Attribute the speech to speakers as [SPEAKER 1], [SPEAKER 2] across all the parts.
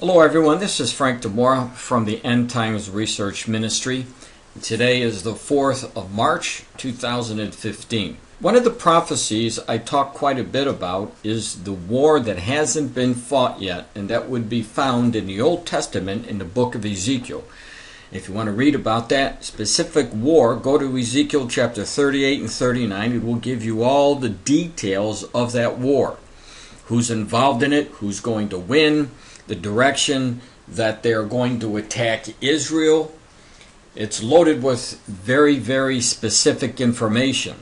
[SPEAKER 1] Hello everyone, this is Frank DiMora from the End Times Research Ministry. Today is the 4th of March 2015. One of the prophecies I talk quite a bit about is the war that hasn't been fought yet, and that would be found in the Old Testament in the book of Ezekiel. If you want to read about that specific war, go to Ezekiel chapter 38 and 39. It will give you all the details of that war. Who's involved in it, who's going to win, the direction that they're going to attack Israel. It's loaded with very, very specific information.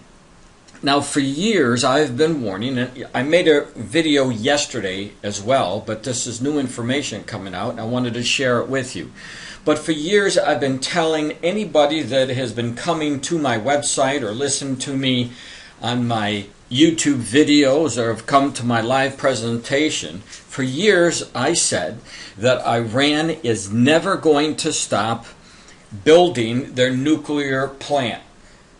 [SPEAKER 1] Now, for years, I've been warning, and I made a video yesterday as well, but this is new information coming out, and I wanted to share it with you. But for years, I've been telling anybody that has been coming to my website or listened to me on my YouTube videos or have come to my live presentation, for years I said that Iran is never going to stop building their nuclear plant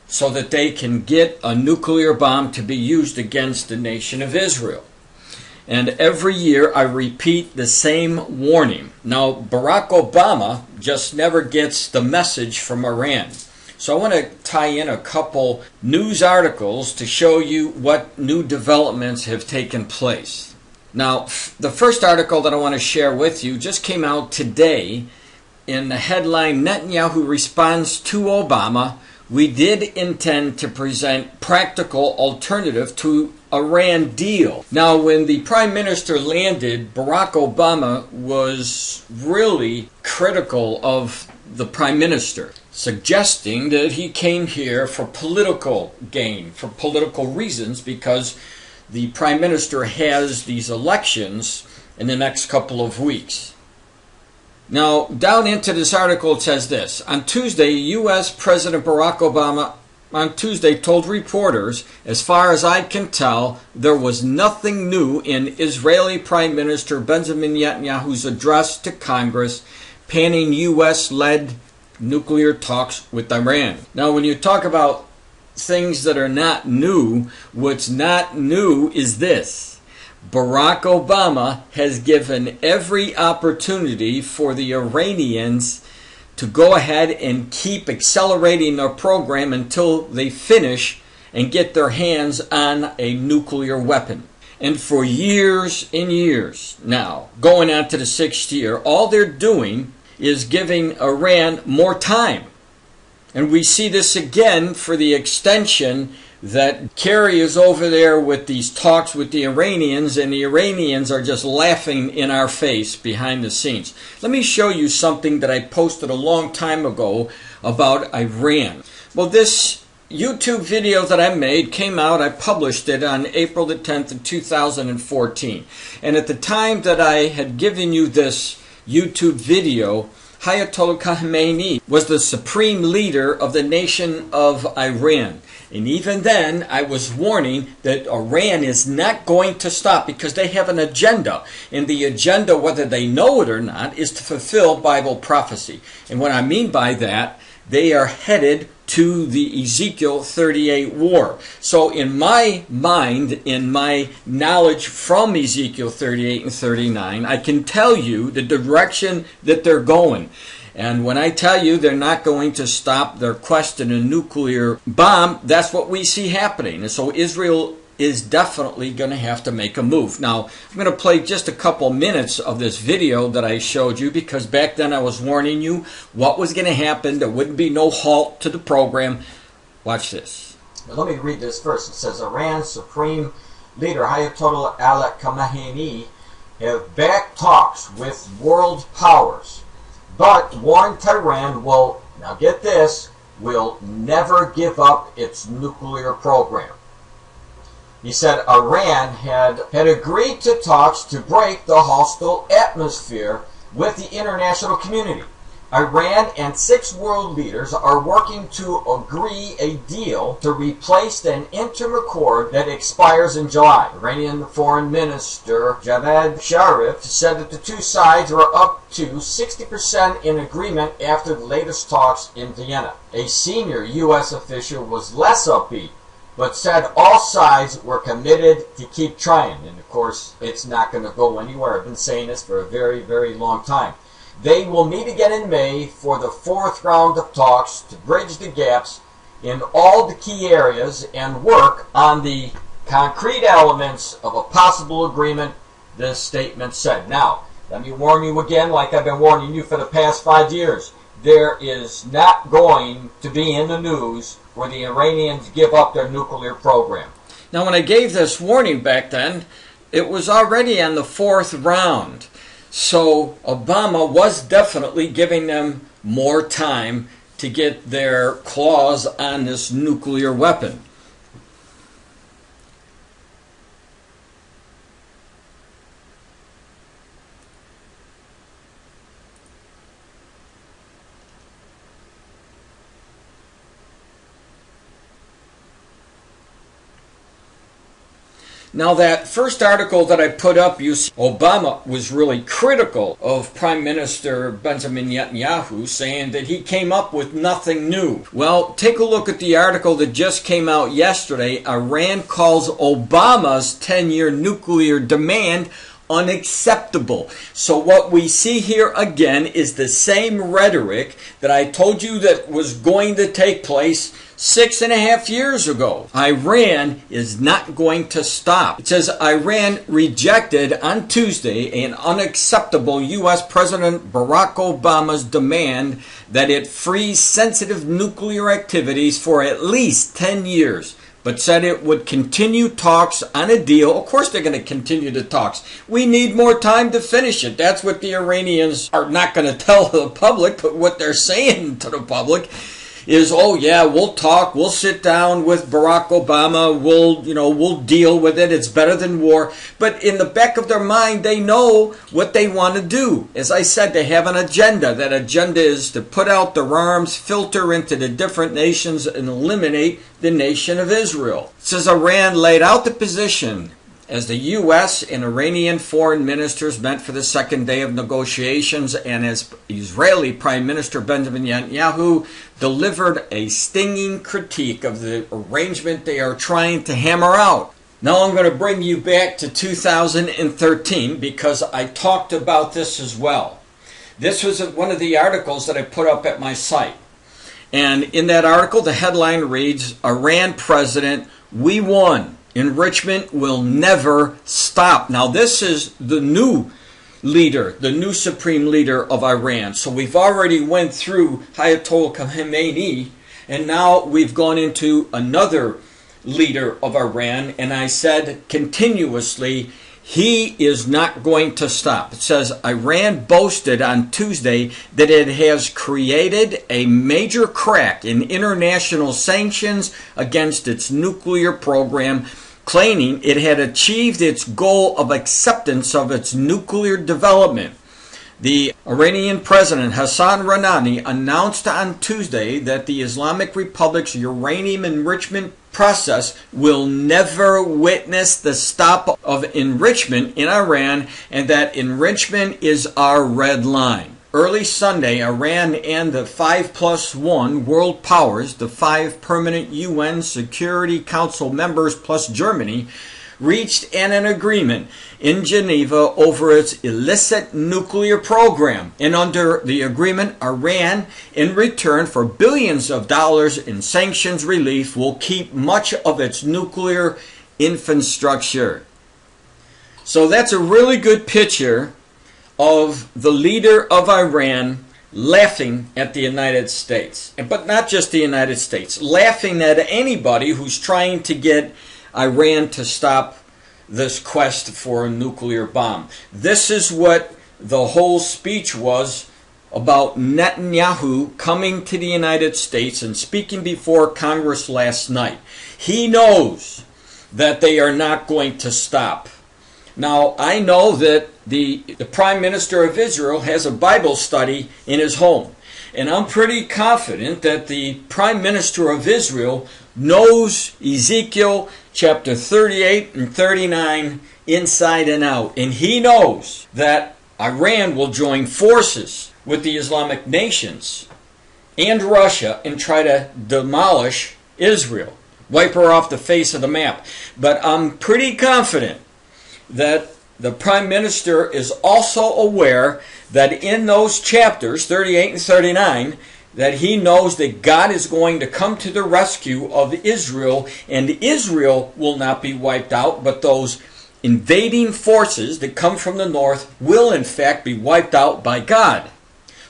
[SPEAKER 1] so that they can get a nuclear bomb to be used against the nation of Israel. And every year I repeat the same warning. Now, Barack Obama just never gets the message from Iran. So I want to tie in a couple news articles to show you what new developments have taken place. Now, the first article that I want to share with you just came out today in the headline, Netanyahu responds to Obama, we did intend to present practical alternative to Iran deal. Now, when the Prime Minister landed, Barack Obama was really critical of the Prime Minister, suggesting that he came here for political gain, for political reasons, because the Prime Minister has these elections in the next couple of weeks. Now, down into this article it says this. On Tuesday, U.S. President Barack Obama told reporters, as far as I can tell, there was nothing new in Israeli Prime Minister Benjamin Netanyahu's address to Congress panning U.S.-led nuclear talks with Iran. Now, when you talk about things that are not new, what's not new is this. Barack Obama has given every opportunity for the Iranians to go ahead and keep accelerating their program until they finish and get their hands on a nuclear weapon. And for years and years now, going on to the 6th year, all they're doing is giving Iran more time. And we see this again for the extension that Kerry is over there with these talks with the Iranians, and the Iranians are just laughing in our face behind the scenes. Let me show you something that I posted a long time ago about Iran. Well, this YouTube video that I made came out, I published it on April the 10th of 2014. And at the time that I had given you this YouTube video, Ayatollah Khamenei was the supreme leader of the nation of Iran. And even then, I was warning that Iran is not going to stop because they have an agenda. And the agenda, whether they know it or not, is to fulfill Bible prophecy. And what I mean by that, they are headed to the Ezekiel 38 war. So in my mind, in my knowledge from Ezekiel 38 and 39, I can tell you the direction that they're going. And when I tell you they're not going to stop their quest in a nuclear bomb, that's what we see happening. And so Israel is definitely going to have to make a move. Now, I'm going to play just a couple minutes of this video that I showed you, because back then I was warning you what was going to happen. There wouldn't be no halt to the program. Watch this.
[SPEAKER 2] Now, let me read this first. It says, Iran's Supreme Leader Ayatollah Ali Khamenei have backed talks with world powers, but warned Tehran will, now get this, will never give up its nuclear program. He said Iran had agreed to talks to break the hostile atmosphere with the international community. Iran and 6 world leaders are working to agree a deal to replace an interim accord that expires in July. Iranian Foreign Minister Javad Zarif said that the two sides were up to 60% in agreement after the latest talks in Vienna. A senior U.S. official was less upbeat, but said all sides were committed to keep trying. And of course, it's not going to go anywhere. I've been saying this for a very, very long time. They will meet again in May for the 4th round of talks to bridge the gaps in all the key areas and work on the concrete elements of a possible agreement, this statement said. Now, let me warn you again, like I've been warning you for the past 5 years. There is not going to be in the news where the Iranians give up their nuclear program.
[SPEAKER 1] Now, when I gave this warning back then, it was already on the 4th round. So Obama was definitely giving them more time to get their claws on this nuclear weapon. Now, that first article that I put up, you see Obama was really critical of Prime Minister Benjamin Netanyahu, saying that he came up with nothing new. Well, take a look at the article that just came out yesterday. Iran calls Obama's 10-year nuclear demand unacceptable. So what we see here again is the same rhetoric that I told you that was going to take place 6.5 years ago. Iran is not going to stop. It says Iran rejected on Tuesday an unacceptable U.S. President Barack Obama's demand that it freeze sensitive nuclear activities for at least 10 years. But said it would continue talks on a deal. Of course they're going to continue the talks. We need more time to finish it. That's what the Iranians are not going to tell the public, but what they're saying to the public is, oh yeah, we'll talk, we'll sit down with Barack Obama, we'll deal with it, it's better than war. But in the back of their mind, they know what they want to do. As I said, they have an agenda. That agenda is to put out their arms, filter into the different nations, and eliminate the nation of Israel. It says Iran laid out the position as the U.S. and Iranian foreign ministers met for the second day of negotiations, and as Israeli Prime Minister Benjamin Netanyahu delivered a stinging critique of the arrangement they are trying to hammer out. Now I'm going to bring you back to 2013 because I talked about this as well. This was one of the articles that I put up at my site. And in that article, the headline reads, Iran President, we won. Enrichment will never stop. Now this is the new leader, the new supreme leader of Iran. So we've already went through Ayatollah Khamenei, and now we've gone into another leader of Iran, and I said continuously, he is not going to stop. It says Iran boasted on Tuesday that it has created a major crack in international sanctions against its nuclear program, claiming it had achieved its goal of acceptance of its nuclear development. The Iranian President Hassan Rouhani announced on Tuesday that the Islamic Republic's uranium enrichment process will never witness the stop of enrichment in Iran, and that enrichment is our red line. Early Sunday, Iran and the 5+1 world powers, the 5 permanent UN Security Council members plus Germany, reached an agreement in Geneva over its illicit nuclear program. And under the agreement, Iran, in return for billions of dollars in sanctions relief, will keep much of its nuclear infrastructure. So that's a really good picture of the leader of Iran laughing at the United States. But not just the United States, laughing at anybody who's trying to get Iran to stop this quest for a nuclear bomb. This is what the whole speech was about Netanyahu coming to the United States and speaking before Congress last night. He knows that they are not going to stop. Now, I know that the Prime Minister of Israel has a Bible study in his home. And I'm pretty confident that the Prime Minister of Israel knows Ezekiel chapter 38 and 39 inside and out. And he knows that Iran will join forces with the Islamic nations and Russia and try to demolish Israel. wipe her off the face of the map. But I'm pretty confident that the Prime Minister is also aware that in those chapters, 38 and 39, that he knows that God is going to come to the rescue of Israel, and Israel will not be wiped out, but those invading forces that come from the north will in fact be wiped out by God.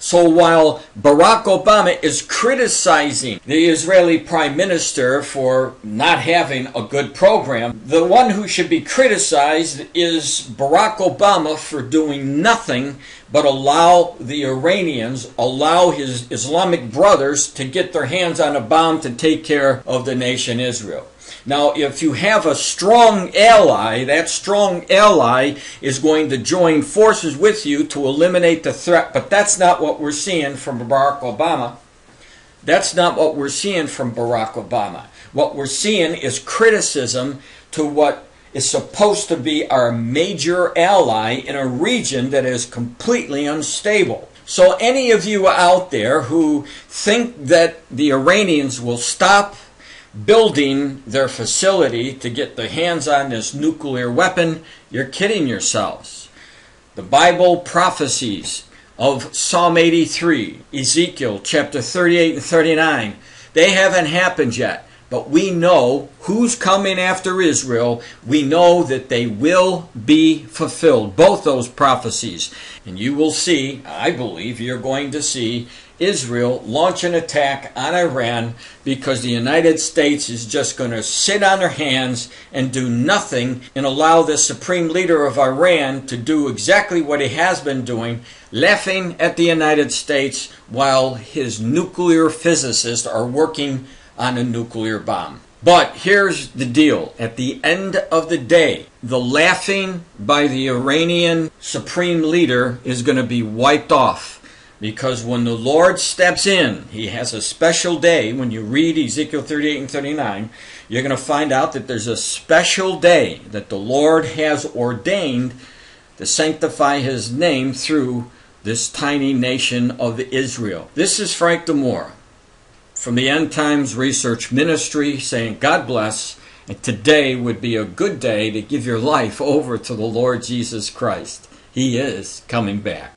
[SPEAKER 1] So while Barack Obama is criticizing the Israeli Prime Minister for not having a good program, the one who should be criticized is Barack Obama for doing nothing but allow the Iranians, allow his Islamic brothers to get their hands on a bomb to take care of the nation Israel. Now, if you have a strong ally, that strong ally is going to join forces with you to eliminate the threat. But that's not what we're seeing from Barack Obama. That's not what we're seeing from Barack Obama. What we're seeing is criticism to what is supposed to be our major ally in a region that is completely unstable. So any of you out there who think that the Iranians will stop building their facility to get their hands on this nuclear weapon, you're kidding yourselves. The Bible prophecies of Psalm 83, Ezekiel chapter 38 and 39, they haven't happened yet. But we know who's coming after Israel. We know that they will be fulfilled, both those prophecies. And you will see, I believe you're going to see, Israel launch an attack on Iran because the United States is just going to sit on their hands and do nothing and allow the supreme leader of Iran to do exactly what he has been doing, laughing at the United States while his nuclear physicists are working on a nuclear bomb. But here's the deal. At the end of the day, the laughing by the Iranian supreme leader is going to be wiped off. Because when the Lord steps in, he has a special day. When you read Ezekiel 38 and 39, you're going to find out that there's a special day that the Lord has ordained to sanctify his name through this tiny nation of Israel. This is Frank DiMora from the End Times Research Ministry saying God bless, and today would be a good day to give your life over to the Lord Jesus Christ. He is coming back.